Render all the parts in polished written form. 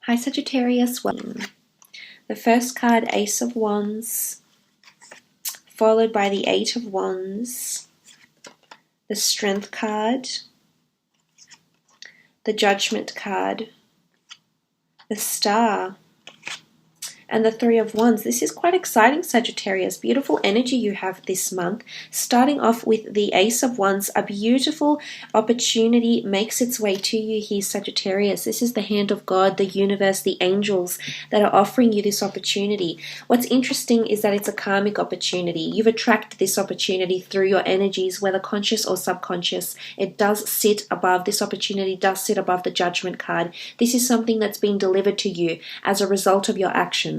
Hi Sagittarius, welcome. The first card, Ace of Wands, followed by the Eight of Wands, the Strength card, the Judgment card, the Star, and the Three of Wands. This is quite exciting, Sagittarius. Beautiful energy you have this month. Starting off with the Ace of Wands, a beautiful opportunity makes its way to you here, Sagittarius. This is the hand of God, the universe, the angels that are offering you this opportunity. What's interesting is that it's a karmic opportunity. You've attracted this opportunity through your energies, whether conscious or subconscious. It does sit above, this opportunity does sit above the Judgment card. This is something that's been delivered to you as a result of your actions.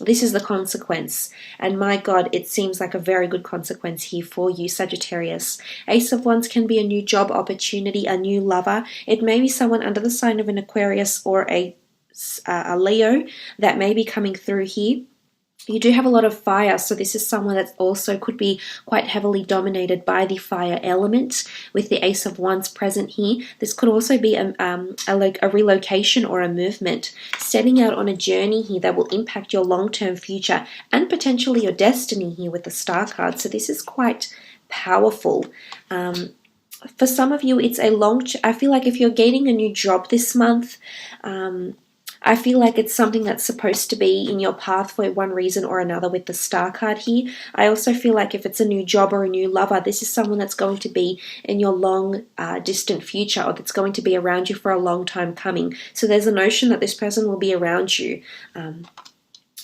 This is the consequence, and my God, it seems like a very good consequence here for you, Sagittarius. Ace of Wands can be a new job opportunity, a new lover. It may be someone under the sign of an Aquarius or a Leo that may be coming through here. You do have a lot of fire, so this is someone that also could be quite heavily dominated by the fire element with the Ace of Wands present here. This could also be a relocation or a movement, setting out on a journey here that will impact your long-term future and potentially your destiny here with the Star card. So this is quite powerful. For some of you, it's I feel like if you're gaining a new job this month, I feel like it's something that's supposed to be in your path for one reason or another with the Star card here. I also feel like if it's a new job or a new lover, this is someone that's going to be in your long distant future, or that's going to be around you for a long time coming. So there's a notion that this person will be around you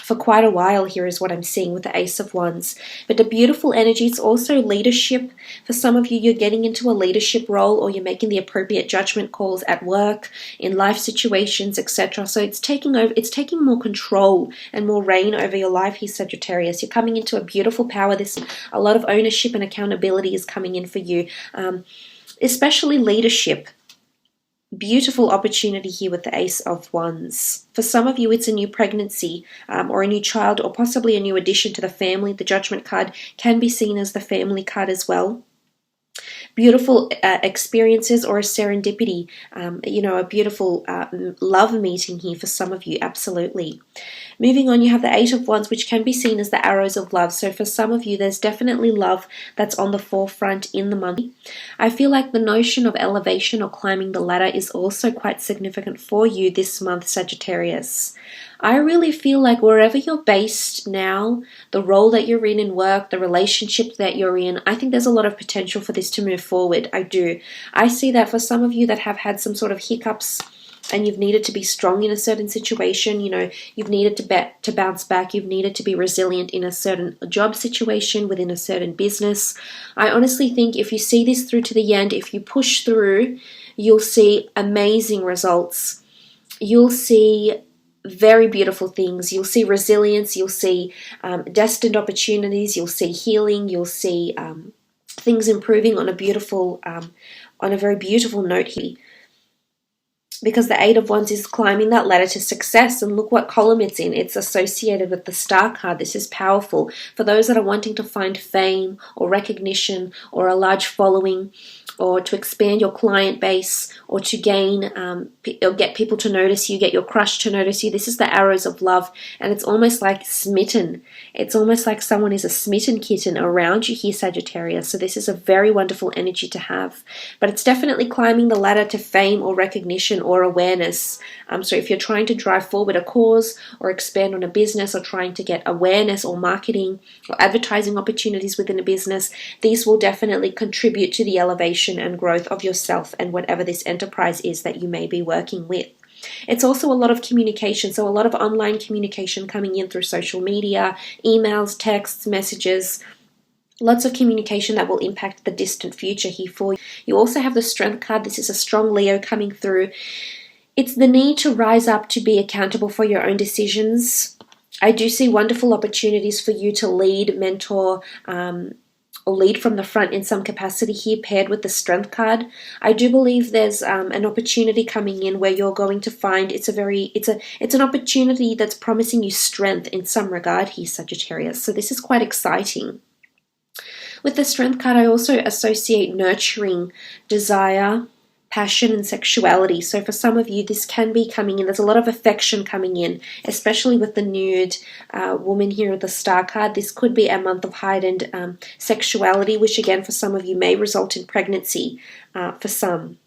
for quite a while here is what I'm seeing with the Ace of Wands. But the beautiful energy, it's also leadership. For some of you, you're getting into a leadership role, or you're making the appropriate judgment calls at work, in life situations, etc. So it's taking more control and more reign over your life here, Sagittarius. You're coming into a beautiful power. A lot of ownership and accountability is coming in for you, especially leadership. Beautiful opportunity here with the Ace of Wands. For some of you, it's a new pregnancy or a new child, or possibly a new addition to the family. The Judgment card can be seen as the family card as well. Beautiful experiences or a serendipity, a beautiful love meeting here for some of you, absolutely. Moving on, you have the Eight of Wands, which can be seen as the arrows of love. So for some of you, there's definitely love that's on the forefront in the month. I feel like the notion of elevation or climbing the ladder is also quite significant for you this month, Sagittarius. I really feel like wherever you're based now, the role that you're in work, the relationship that you're in, I think there's a lot of potential for this to move forward. I do. I see that for some of you that have had some sort of hiccups and you've needed to be strong in a certain situation, you've needed to bounce back, you've needed to be resilient in a certain job situation, within a certain business. I honestly think if you see this through to the end, if you push through, you'll see amazing results. You'll see very beautiful things. You'll see resilience, you'll see destined opportunities, you'll see healing, you'll see things improving on a very beautiful note here. Because the Eight of Wands is climbing that ladder to success, and look what column it's in. It's associated with the Star card. This is powerful. For those that are wanting to find fame or recognition or a large following, or to expand your client base, or to gain or get people to notice you, get your crush to notice you. This is the arrows of love, and it's almost like smitten. It's almost like someone is a smitten kitten around you here, Sagittarius. So this is a very wonderful energy to have. But it's definitely climbing the ladder to fame or recognition or awareness. So if you're trying to drive forward a cause or expand on a business, or trying to get awareness or marketing or advertising opportunities within a business, these will definitely contribute to the elevation and growth of yourself and whatever this enterprise is that you may be working with. It's also a lot of communication, so a lot of online communication coming in through social media, emails, texts, messages. Lots of communication that will impact the distant future here for you. You also have the Strength card. This is a strong Leo coming through. It's the need to rise up to be accountable for your own decisions. I do see wonderful opportunities for you to lead, mentor, or lead from the front in some capacity here, paired with the Strength card. I do believe there's an opportunity coming in where you're going to find it's an opportunity that's promising you strength in some regard here, Sagittarius. So this is quite exciting. With the Strength card, I also associate nurturing, desire, passion and sexuality. So for some of you, this can be coming in. There's a lot of affection coming in, especially with the nude woman here with the star card. This could be a month of heightened sexuality, which again for some of you may result in pregnancy for some.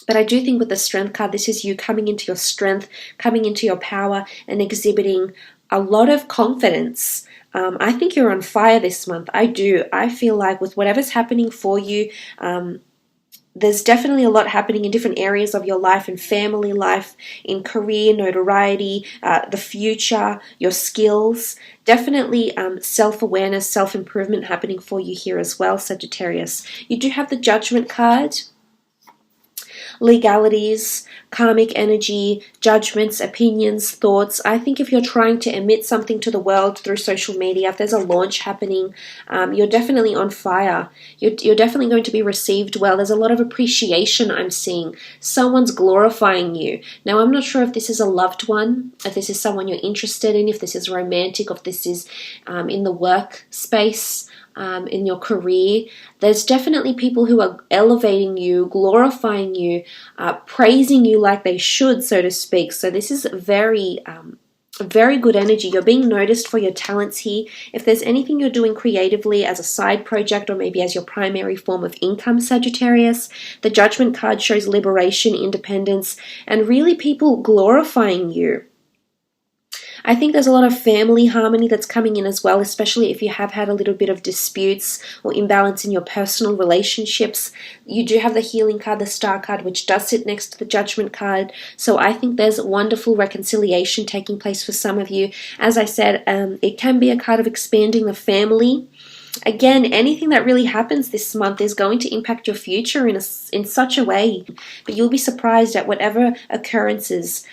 But I do think with the strength card, this is you coming into your strength, coming into your power, and exhibiting a lot of confidence. I think you're on fire this month. I do. I feel like with whatever's happening for you, there's definitely a lot happening in different areas of your life, in family life, in career, notoriety, the future, your skills. Definitely self-awareness, self-improvement happening for you here as well, Sagittarius. You do have the Judgment card. Legalities, karmic energy, judgments, opinions, thoughts. I think if you're trying to emit something to the world through social media, if there's a launch happening, you're definitely on fire. You're definitely going to be received well. There's a lot of appreciation I'm seeing. Someone's glorifying you. Now, I'm not sure if this is a loved one, if this is someone you're interested in, if this is romantic, if this is in the workspace, in your career. There's definitely people who are elevating you, glorifying you, praising you like they should, so to speak. So this is very good energy. You're being noticed for your talents here. If there's anything you're doing creatively as a side project or maybe as your primary form of income, Sagittarius, the Judgment card shows liberation, independence, and really people glorifying you. I think there's a lot of family harmony that's coming in as well, especially if you have had a little bit of disputes or imbalance in your personal relationships. You do have the healing card, the star card, which does sit next to the Judgment card. So I think there's wonderful reconciliation taking place for some of you. As I said, it can be a card of expanding the family. Again, anything that really happens this month is going to impact your future in such a way. But you'll be surprised at whatever occurrences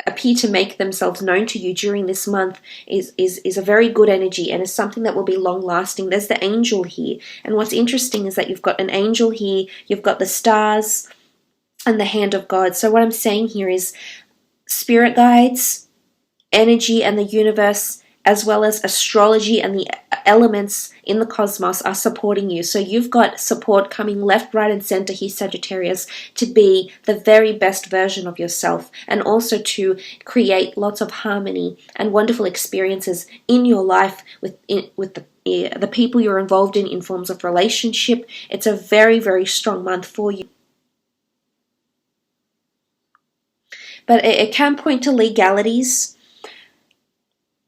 appear to make themselves known to you during this month is a very good energy and is something that will be long lasting. There's the angel here, and what's interesting is that you've got an angel here, you've got the stars and the hand of God. So what I'm saying here is spirit guides, energy and the universe, as well as astrology and the elements in the cosmos are supporting you. So you've got support coming left, right, and center here, Sagittarius, to be the very best version of yourself and also to create lots of harmony and wonderful experiences in your life with the people you're involved in forms of relationship. It's a very, very strong month for you. But it can point to legalities.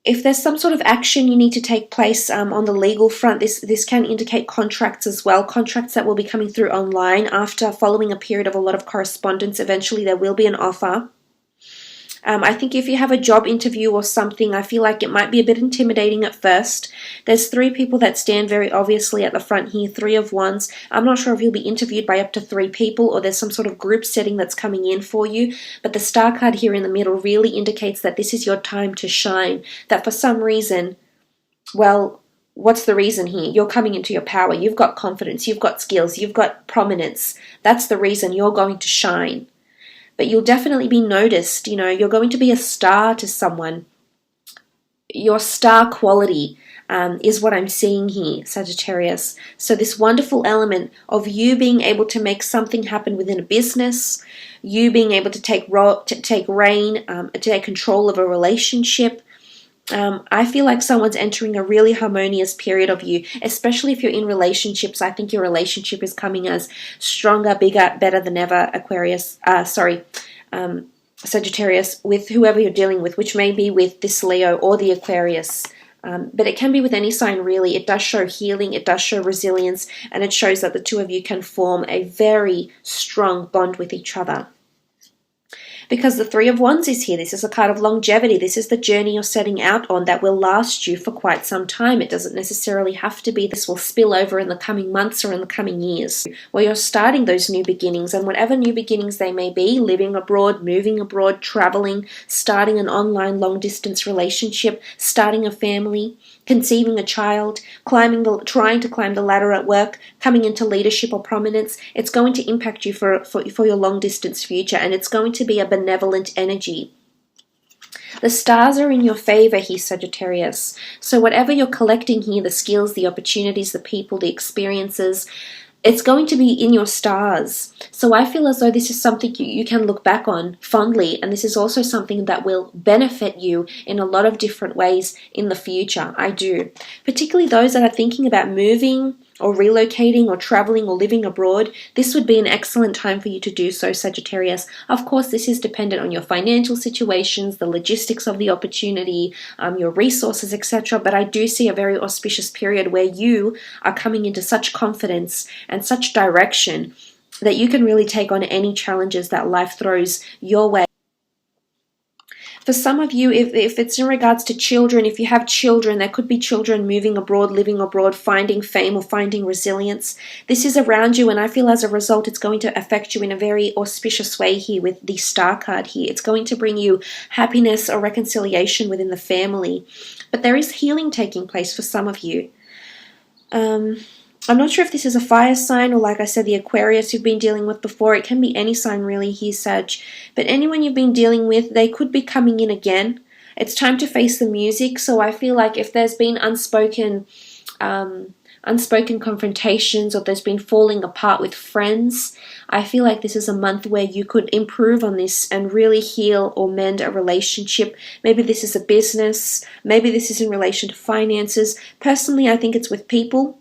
If there's some sort of action you need to take place on the legal front, this can indicate contracts as well, contracts that will be coming through online after following a period of a lot of correspondence. Eventually there will be an offer. I think if you have a job interview or something, I feel like it might be a bit intimidating at first. There's 3 people that stand very obviously at the front here, 3 of Wands. I'm not sure if you'll be interviewed by up to 3 people or there's some sort of group setting that's coming in for you, but the star card here in the middle really indicates that this is your time to shine, that for some reason, well, what's the reason here? You're coming into your power, you've got confidence, you've got skills, you've got prominence. That's the reason you're going to shine. But you'll definitely be noticed. You know, you're going to be a star to someone. Your star quality is what I'm seeing here, Sagittarius. So this wonderful element of you being able to make something happen within a business, you being able to take reign, to take control of a relationship. I feel like someone's entering a really harmonious period of you, especially if you're in relationships. I think your relationship is coming as stronger, bigger, better than ever, Sagittarius, with whoever you're dealing with, which may be with this Leo or the Aquarius. But it can be with any sign, really. It does show healing, it does show resilience, and it shows that the 2 of you can form a very strong bond with each other. Because the 3 of Wands is here. This is a card of longevity. This is the journey you're setting out on that will last you for quite some time. It doesn't necessarily have to be this will spill over in the coming months or in the coming years, where you're starting those new beginnings, and whatever new beginnings they may be, living abroad, moving abroad, traveling, starting an online long-distance relationship, starting a family, conceiving a child, trying to climb the ladder at work, coming into leadership or prominence. It's going to impact you for your long-distance future, and it's going to be a benevolent energy. The stars are in your favor here, Sagittarius. So whatever you're collecting here, the skills, the opportunities, the people, the experiences, it's going to be in your stars. So I feel as though this is something you can look back on fondly, and this is also something that will benefit you in a lot of different ways in the future. I do. Particularly those that are thinking about moving or relocating or traveling or living abroad, this would be an excellent time for you to do so, Sagittarius. Of course, this is dependent on your financial situations, the logistics of the opportunity, your resources, etc. But I do see a very auspicious period where you are coming into such confidence and such direction that you can really take on any challenges that life throws your way. For some of you, if it's in regards to children, if you have children, there could be children moving abroad, living abroad, finding fame or finding resilience. This is around you, and I feel as a result it's going to affect you in a very auspicious way here with the Star card here. It's going to bring you happiness or reconciliation within the family. But there is healing taking place for some of you. I'm not sure if this is a fire sign or, like I said, the Aquarius you've been dealing with before. It can be any sign really here, Sag. But anyone you've been dealing with, they could be coming in again. It's time to face the music. So I feel like if there's been unspoken confrontations, or there's been falling apart with friends, I feel like this is a month where you could improve on this and really heal or mend a relationship. Maybe this is a business. Maybe this is in relation to finances. Personally, I think it's with people.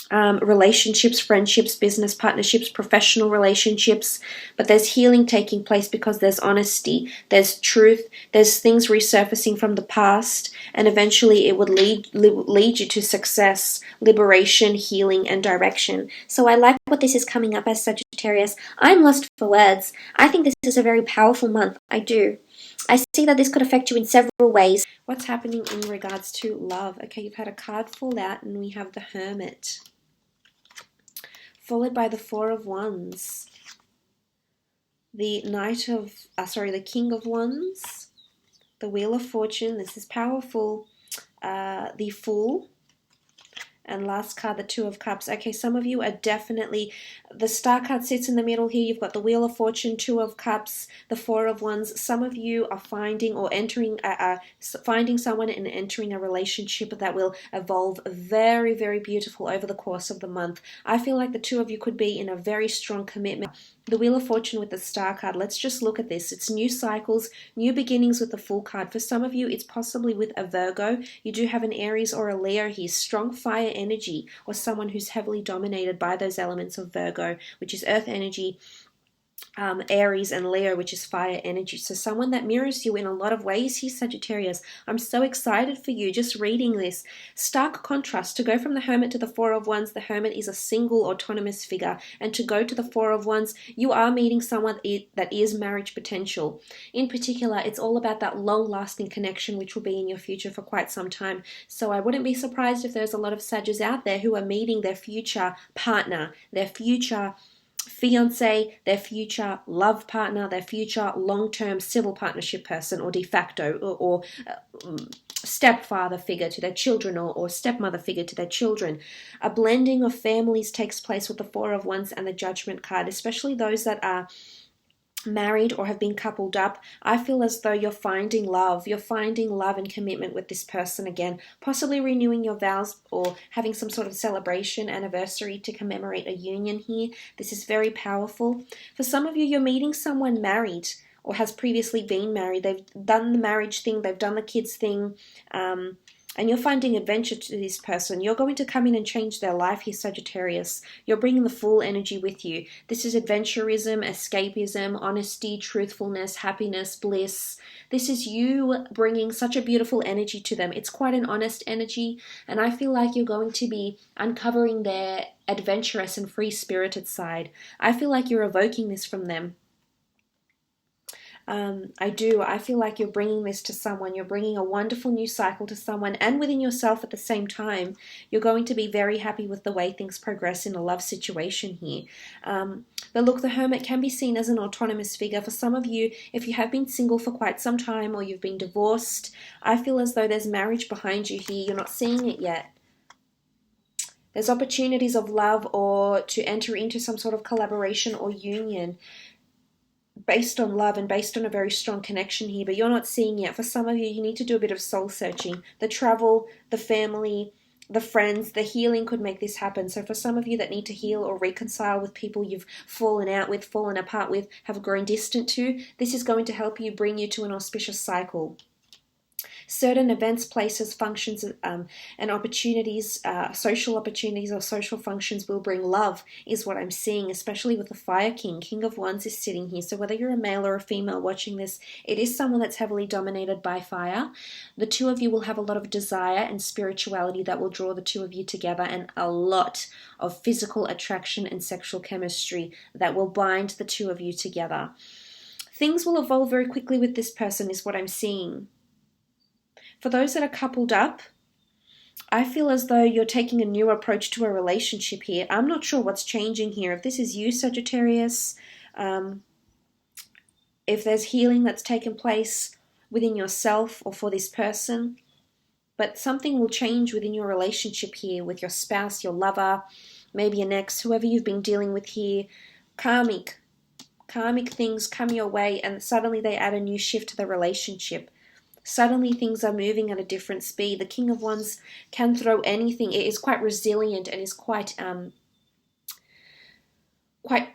Relationships, friendships, business partnerships, professional relationships, but there's healing taking place because there's honesty, there's truth, there's things resurfacing from the past, and eventually it would lead you to success, liberation, healing, and direction. So I like what this is coming up as, Sagittarius. I'm lost for words. I think this is a very powerful month. I do. I see that this could affect you in several ways. What's happening in regards to love? Okay, you've had a card fall out, and we have the Hermit, followed by the Four of Wands, the the King of Wands, the Wheel of Fortune. This is powerful. The Fool, and last card, the Two of Cups. Okay, some of you are definitely, the Star card sits in the middle here. You've got the Wheel of Fortune, Two of Cups, the Four of Wands. Some of you are finding or finding someone and entering a relationship that will evolve very, very beautiful over the course of the month. I feel like the two of you could be in a very strong commitment. The Wheel of Fortune with the Star card. Let's just look at this. It's new cycles, new beginnings with the Fool card. For some of you, it's possibly with a Virgo. You do have an Aries or a Leo here. Strong fire energy, or someone who's heavily dominated by those elements of Virgo, which is earth energy, Aries, and Leo, which is fire energy. So someone that mirrors you in a lot of ways here, Sagittarius. I'm so excited for you just reading this. Stark contrast. To go from the Hermit to the Four of Wands, the Hermit is a single autonomous figure. And to go to the Four of Wands, you are meeting someone that is marriage potential. In particular, it's all about that long-lasting connection, which will be in your future for quite some time. So I wouldn't be surprised if there's a lot of Sagittarius out there who are meeting their future partner, their future fiance, their future love partner, their future long-term civil partnership person, or de facto or stepfather figure to their children, or stepmother figure to their children. A blending of families takes place with the Four of Wands and the Judgment card, especially those that are married or have been coupled up. I feel as though you're finding love. You're finding love and commitment with this person again, possibly renewing your vows or having some sort of celebration, anniversary to commemorate a union here. This is very powerful. For some of you, you're meeting someone married or has previously been married. They've done the marriage thing, they've done the kids thing, and you're finding adventure to this person. You're going to come in and change their life here, Sagittarius. You're bringing the Fool energy with you. This is adventurism, escapism, honesty, truthfulness, happiness, bliss. This is you bringing such a beautiful energy to them. It's quite an honest energy, and I feel like you're going to be uncovering their adventurous and free-spirited side. I feel like you're evoking this from them. I feel like you're bringing this to someone. You're bringing a wonderful new cycle to someone and within yourself at the same time. You're going to be very happy with the way things progress in a love situation here. But look, the Hermit can be seen as an autonomous figure. For some of you, if you have been single for quite some time or you've been divorced, I feel as though there's marriage behind you here. You're not seeing it yet. There's opportunities of love or to enter into some sort of collaboration or union based on love and based on a very strong connection here, but you're not seeing yet. For some of you, you need to do a bit of soul searching. The travel, the family, the friends, the healing could make this happen. So for some of you that need to heal or reconcile with people you've fallen out with, fallen apart with, have grown distant to, this is going to help you, bring you to an auspicious cycle. Certain events, places, functions, and opportunities, social opportunities or social functions will bring love, is what I'm seeing, especially with the Fire King. King of Wands is sitting here. So whether you're a male or a female watching this, it is someone that's heavily dominated by fire. The two of you will have a lot of desire and spirituality that will draw the two of you together, and a lot of physical attraction and sexual chemistry that will bind the two of you together. Things will evolve very quickly with this person, is what I'm seeing. For those that are coupled up, I feel as though you're taking a new approach to a relationship here. I'm not sure what's changing here. If this is you, Sagittarius, if there's healing that's taken place within yourself or for this person, but something will change within your relationship here with your spouse, your lover, maybe an ex, whoever you've been dealing with here. Karmic things come your way, and suddenly they add a new shift to the relationship. Suddenly things are moving at a different speed. The King of Wands can throw anything. It is quite resilient and is quite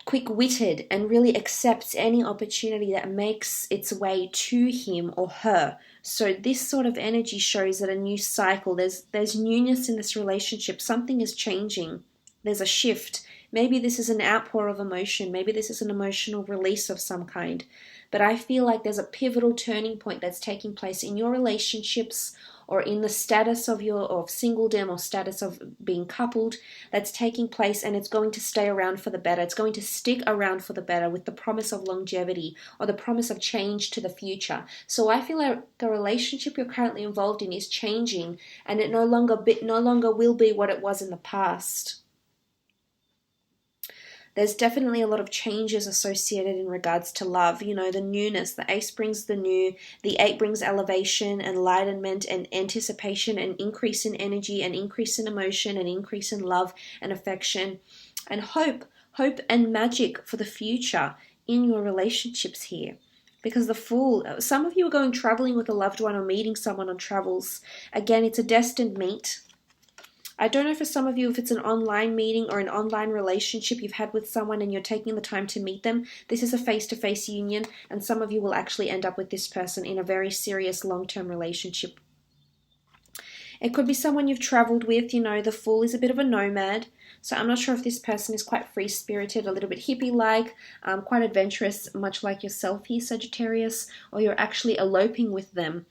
quick-witted and really accepts any opportunity that makes its way to him or her. So this sort of energy shows that a new cycle, there's newness in this relationship. Something is changing. There's a shift. Maybe this is an outpour of emotion. Maybe this is an emotional release of some kind. But I feel like there's a pivotal turning point that's taking place in your relationships or in the status of singledom or status of being coupled that's taking place, and it's going to stay around for the better. It's going to stick around for the better with the promise of longevity or the promise of change to the future. So I feel like the relationship you're currently involved in is changing, and it no longer will be what it was in the past. There's definitely a lot of changes associated in regards to love. You know, the newness. The Ace brings the new. The 8 brings elevation, enlightenment, and anticipation, and increase in energy, and increase in emotion, and increase in love and affection, and hope and magic for the future in your relationships here. Because the Fool, some of you are going traveling with a loved one or meeting someone on travels. Again, it's a destined meet. I don't know for some of you if it's an online meeting or an online relationship you've had with someone and you're taking the time to meet them. This is a face-to-face union, and some of you will actually end up with this person in a very serious long-term relationship. It could be someone you've traveled with. You know, the Fool is a bit of a nomad, so I'm not sure if this person is quite free-spirited, a little bit hippie-like, quite adventurous, much like yourself here, Sagittarius, or you're actually eloping with them.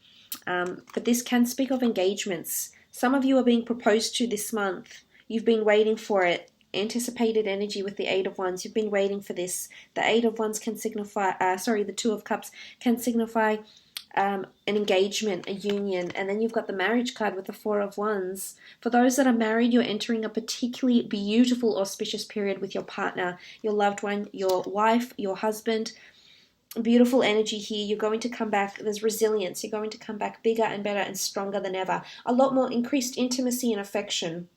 But this can speak of engagements. Some of you are being proposed to this month. You've been waiting for it. Anticipated energy with the 8 of Wands. You've been waiting for this. The 8 of Wands can signify, the 2 of Cups can signify an engagement, a union. And then you've got the marriage card with the 4 of Wands. For those that are married, you're entering a particularly beautiful, auspicious period with your partner, your loved one, your wife, your husband. Beautiful energy here. You're going to come back. There's resilience. You're going to come back bigger and better and stronger than ever. A lot more increased intimacy and affection.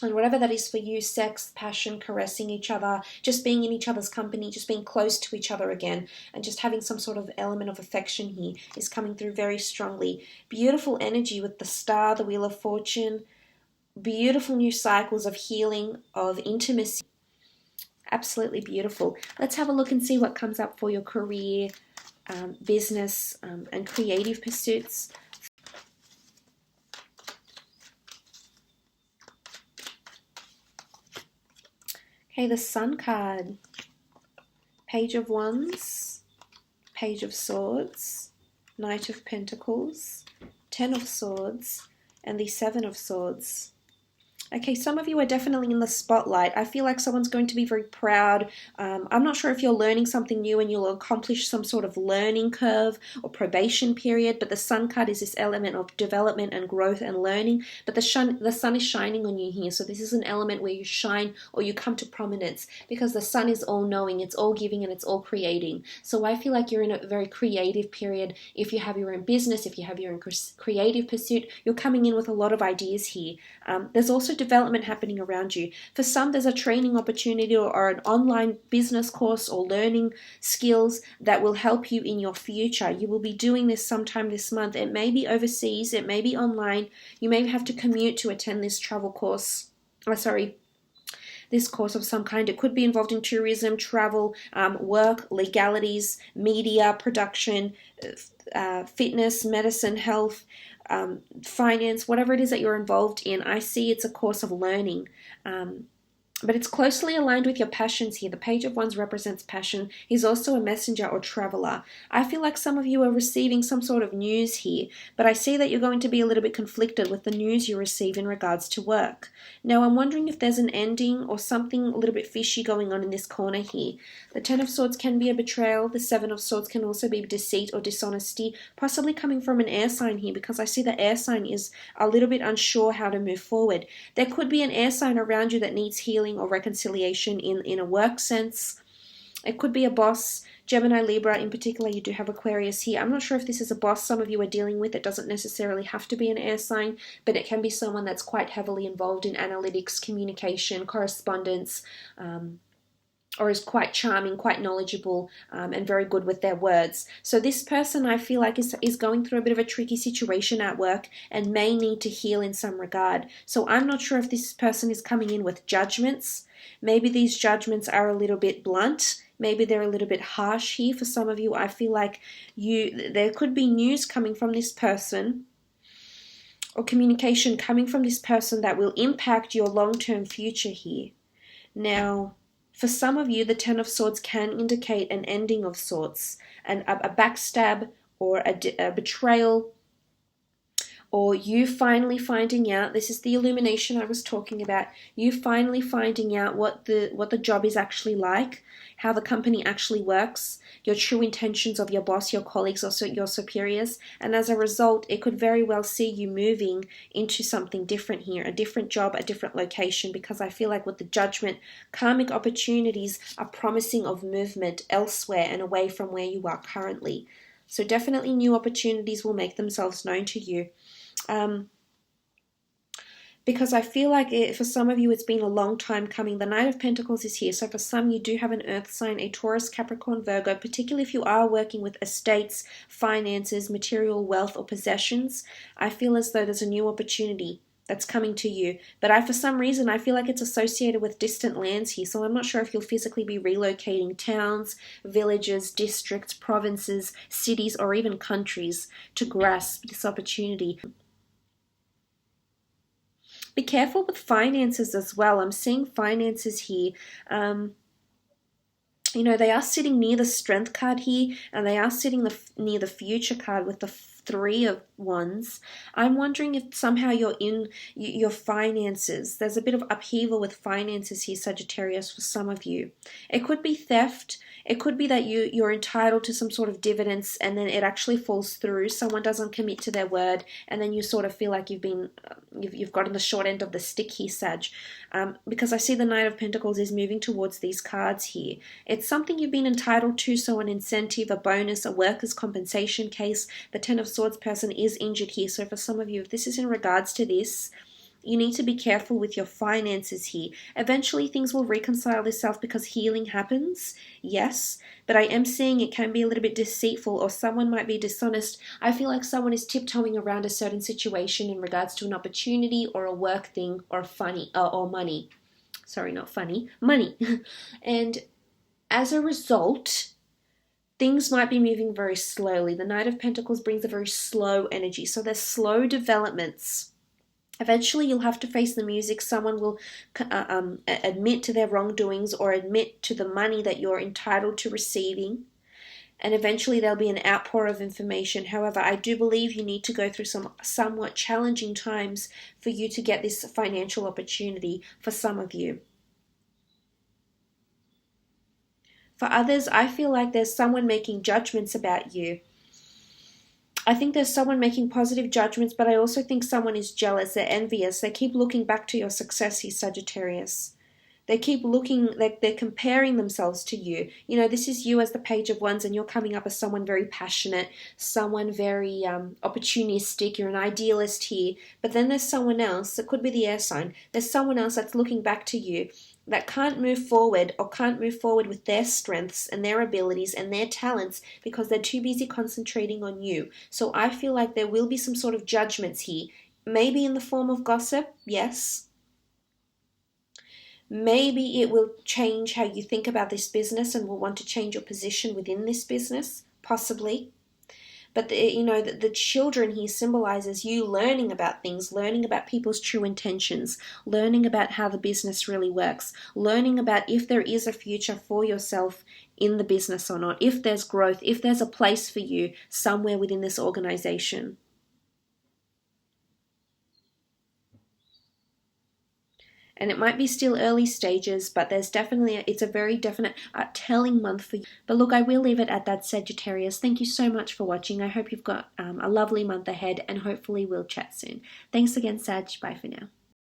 And whatever that is for you, sex, passion, caressing each other, just being in each other's company, just being close to each other again, and just having some sort of element of affection here is coming through very strongly. Beautiful energy with the Star, the Wheel of Fortune. Beautiful new cycles of healing, of intimacy. Absolutely beautiful. Let's have a look and see what comes up for your career, business, and creative pursuits. Okay, the Sun card. Page of Wands, Page of Swords, Knight of Pentacles, 10 of Swords, and the 7 of Swords. Okay, some of you are definitely in the spotlight. I feel like someone's going to be very proud. I'm not sure if you're learning something new and you'll accomplish some sort of learning curve or probation period, but the Sun card is this element of development and growth and learning, but the sun is shining on you here. So this is an element where you shine or you come to prominence because the sun is all-knowing, it's all-giving, and it's all-creating. So I feel like you're in a very creative period. If you have your own business, if you have your own creative pursuit, you're coming in with a lot of ideas here. There's also development happening around you. For some, there's a training opportunity or an online business course or learning skills that will help you in your future. You will be doing this sometime this month. It may be overseas, it may be online. You may have to commute to attend this travel course. This course of some kind. It could be involved in tourism, travel, work, legalities, media, production, fitness, medicine, health, finance, whatever it is that you're involved in. I see it's a course of learning. But it's closely aligned with your passions here. The Page of Wands represents passion. He's also a messenger or traveler. I feel like some of you are receiving some sort of news here, but I see that you're going to be a little bit conflicted with the news you receive in regards to work. Now, I'm wondering if there's an ending or something a little bit fishy going on in this corner here. The Ten of Swords can be a betrayal. The Seven of Swords can also be deceit or dishonesty, possibly coming from an air sign here, because I see the air sign is a little bit unsure how to move forward. There could be an air sign around you that needs healing or reconciliation in a work sense. It could be a boss, Gemini, Libra. In particular, you do have Aquarius here. I'm not sure if this is a boss some of you are dealing with. It doesn't necessarily have to be an air sign, but it can be someone that's quite heavily involved in analytics, communication, correspondence, or is quite charming, quite knowledgeable, and very good with their words. So this person, I feel like, is going through a bit of a tricky situation at work and may need to heal in some regard. So I'm not sure if this person is coming in with judgments. Maybe these judgments are a little bit blunt. Maybe they're a little bit harsh here. For some of you, I feel like there could be news coming from this person or communication coming from this person that will impact your long-term future here. Now, for some of you, the Ten of Swords can indicate an ending of sorts, and a backstab or a betrayal, or you finally finding out, this is the illumination I was talking about, you finally finding out what the job is actually like, how the company actually works, your true intentions of your boss, your colleagues, also your superiors, and as a result, it could very well see you moving into something different here, a different job, a different location, because I feel like with the Judgment, karmic opportunities are promising of movement elsewhere and away from where you are currently. So definitely new opportunities will make themselves known to you. Because I feel like for some of you it's been a long time coming. The Knight of Pentacles is here. So for some, you do have an earth sign, a Taurus, Capricorn, Virgo, particularly if you are working with estates, finances, material wealth, or possessions. I feel as though there's a new opportunity that's coming to you. But for some reason, I feel like it's associated with distant lands here. So I'm not sure if you'll physically be relocating towns, villages, districts, provinces, cities, or even countries to grasp this opportunity. Be careful with finances as well. I'm seeing finances here. They are sitting near the Strength card here, and they are sitting near the Future card with the Three of Wands. I'm wondering if somehow you're in your finances. There's a bit of upheaval with finances here, Sagittarius, for some of you. It could be theft. It could be that you're entitled to some sort of dividends and then it actually falls through. Someone doesn't commit to their word, and then you sort of feel like you've gotten the short end of the stick here, Sag. Because I see the Knight of Pentacles is moving towards these cards here. It's something you've been entitled to, so an incentive, a bonus, a workers' compensation case. The Ten of Swords person is injured here. So for some of you, if this is in regards to this, you need to be careful with your finances here. Eventually things will reconcile themselves because healing happens, yes, but I am seeing it can be a little bit deceitful, or someone might be dishonest. I feel like someone is tiptoeing around a certain situation in regards to an opportunity or a work thing or or money. Sorry, not funny, money. And as a result, things might be moving very slowly. The Knight of Pentacles brings a very slow energy, so there's slow developments. Eventually, you'll have to face the music. Someone will admit to their wrongdoings or admit to the money that you're entitled to receiving. And eventually, there'll be an outpour of information. However, I do believe you need to go through some somewhat challenging times for you to get this financial opportunity for some of you. For others, I feel like there's someone making judgments about you. I think there's someone making positive judgments, but I also think someone is jealous, they're envious, they keep looking back to your success here, Sagittarius. They keep looking, like they're comparing themselves to you. You know, this is you as the Page of Wands, and you're coming up as someone very passionate, someone very opportunistic. You're an idealist here. But then there's someone else, it could be the air sign, there's someone else that's looking back to you that can't move forward, or can't move forward with their strengths and their abilities and their talents because they're too busy concentrating on you. So I feel like there will be some sort of judgments here, maybe in the form of gossip, yes. Maybe it will change how you think about this business and will want to change your position within this business, possibly. But the children here symbolizes you learning about things, learning about people's true intentions, learning about how the business really works, learning about if there is a future for yourself in the business or not, if there's growth, if there's a place for you somewhere within this organization. And it might be still early stages, but there's definitely, it's a very definite telling month for you. But look, I will leave it at that, Sagittarius. Thank you so much for watching. I hope you've got a lovely month ahead, and hopefully we'll chat soon. Thanks again, Sag. Bye for now.